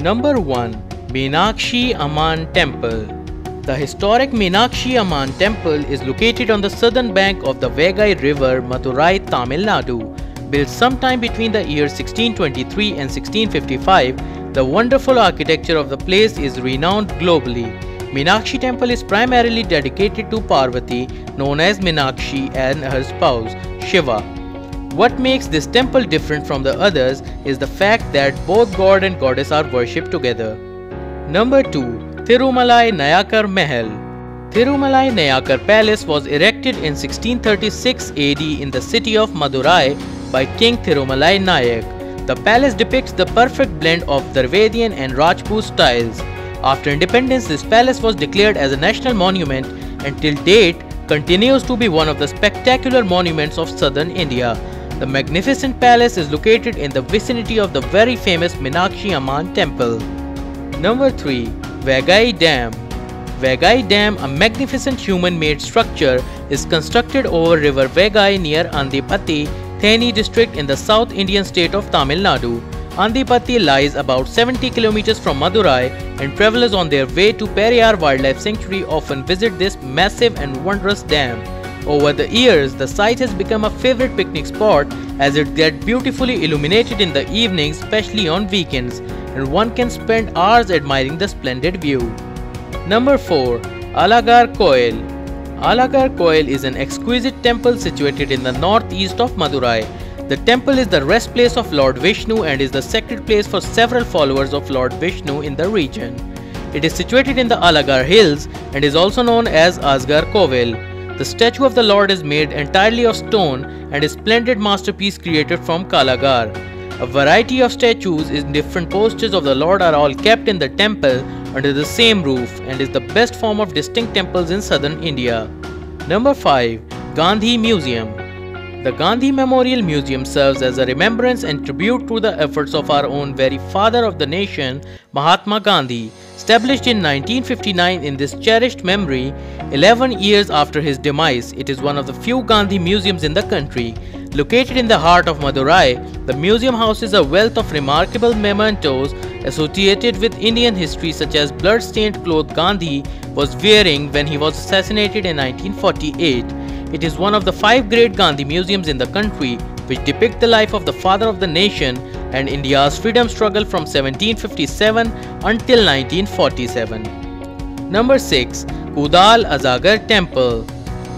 Number 1. Meenakshi Amman Temple. The historic Meenakshi Amman Temple is located on the southern bank of the Vaigai River, Madurai, Tamil Nadu. Built sometime between the years 1623 and 1655, the wonderful architecture of the place is renowned globally. Meenakshi Temple is primarily dedicated to Parvati, known as Meenakshi, and her spouse, Shiva. What makes this temple different from the others is the fact that both god and goddess are worshipped together. Number 2. Thirumalai Nayakar Mahal. Thirumalai Nayakar Palace was erected in 1636 AD in the city of Madurai by King Thirumalai Nayak. The palace depicts the perfect blend of Dravidian and Rajput styles. After independence, this palace was declared as a national monument and till date continues to be one of the spectacular monuments of southern India. The magnificent palace is located in the vicinity of the very famous Meenakshi Amman Temple. Number 3. Vaigai Dam. Vaigai Dam, a magnificent human-made structure, is constructed over river Vaigai near Andipatti, Theni district in the South Indian state of Tamil Nadu. Andipatti lies about 70 km from Madurai, and travelers on their way to Periyar Wildlife Sanctuary often visit this massive and wondrous dam. Over the years, the site has become a favorite picnic spot as it gets beautifully illuminated in the evenings, especially on weekends, and one can spend hours admiring the splendid view. Number 4. Alagar Koil. Alagar Koil is an exquisite temple situated in the northeast of Madurai. The temple is the rest place of Lord Vishnu and is the sacred place for several followers of Lord Vishnu in the region. It is situated in the Alagar Hills and is also known as Asgar Kovel. The statue of the Lord is made entirely of stone and is a splendid masterpiece created from Kalagar. A variety of statues in different postures of the Lord are all kept in the temple under the same roof and is the best form of distinct temples in southern India. Number 5. Gandhi Museum. The Gandhi Memorial Museum serves as a remembrance and tribute to the efforts of our own very father of the nation, Mahatma Gandhi. Established in 1959 in this cherished memory, 11 years after his demise, it is one of the few Gandhi museums in the country. Located in the heart of Madurai, the museum houses a wealth of remarkable mementos associated with Indian history, such as blood-stained cloth Gandhi was wearing when he was assassinated in 1948. It is one of the 5 great Gandhi museums in the country, which depict the life of the father of the nation and India's freedom struggle from 1757 until 1947. Number 6. Kudal Azagar Temple.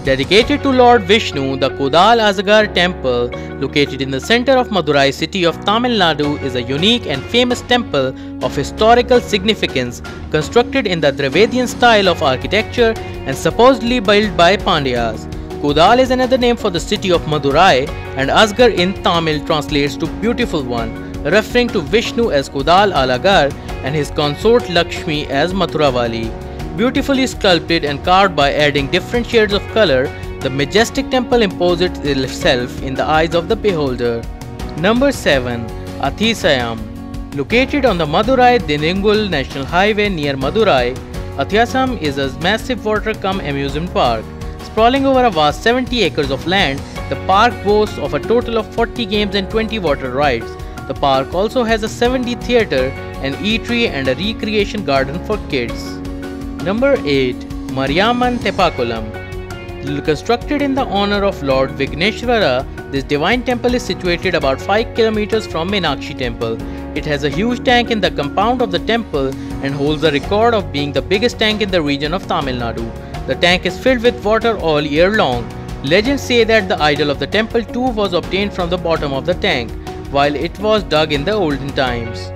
Dedicated to Lord Vishnu, the Kudal Azagar Temple, located in the center of Madurai city of Tamil Nadu, is a unique and famous temple of historical significance, constructed in the Dravidian style of architecture and supposedly built by Pandyas. Kudal is another name for the city of Madurai, and Asgar in Tamil translates to beautiful one, referring to Vishnu as Kudal Alagar and his consort Lakshmi as Mathuravali. Beautifully sculpted and carved by adding different shades of color, the majestic temple imposes itself in the eyes of the beholder. Number 7. Athisayam. Located on the Madurai-Dindigul National Highway near Madurai, Athisayam is a massive water-cum-amusement park. Sprawling over a vast 70 acres of land, the park boasts of a total of 40 games and 20 water rides. The park also has a 7D theatre, an eatery and a recreation garden for kids. Number 8. Mariamman Tepakulam. Constructed in the honor of Lord Vigneshwara, this divine temple is situated about 5 km from Meenakshi Temple. It has a huge tank in the compound of the temple and holds the record of being the biggest tank in the region of Tamil Nadu. The tank is filled with water all year long. Legends say that the idol of the temple too was obtained from the bottom of the tank, while it was dug in the olden times.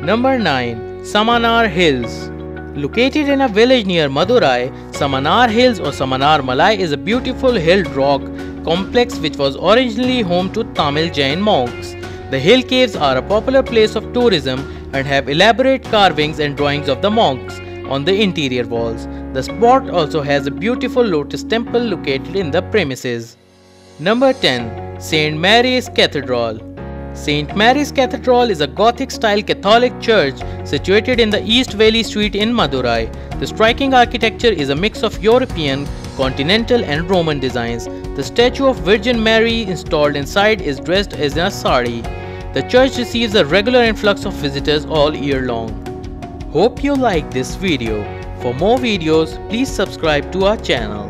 Number 9. Samanar Hills. Located in a village near Madurai, Samanar Hills or Samanar Malai is a beautiful hill rock complex which was originally home to Tamil Jain monks. The hill caves are a popular place of tourism and have elaborate carvings and drawings of the monks on the interior walls. The spot also has a beautiful lotus temple located in the premises. Number 10. St. Mary's Cathedral. St. Mary's Cathedral is a Gothic-style Catholic church situated in the East Valley Street in Madurai. The striking architecture is a mix of European, continental and Roman designs. The statue of Virgin Mary installed inside is dressed as in a sari. The church receives a regular influx of visitors all year long. Hope you like this video. For more videos, please subscribe to our channel.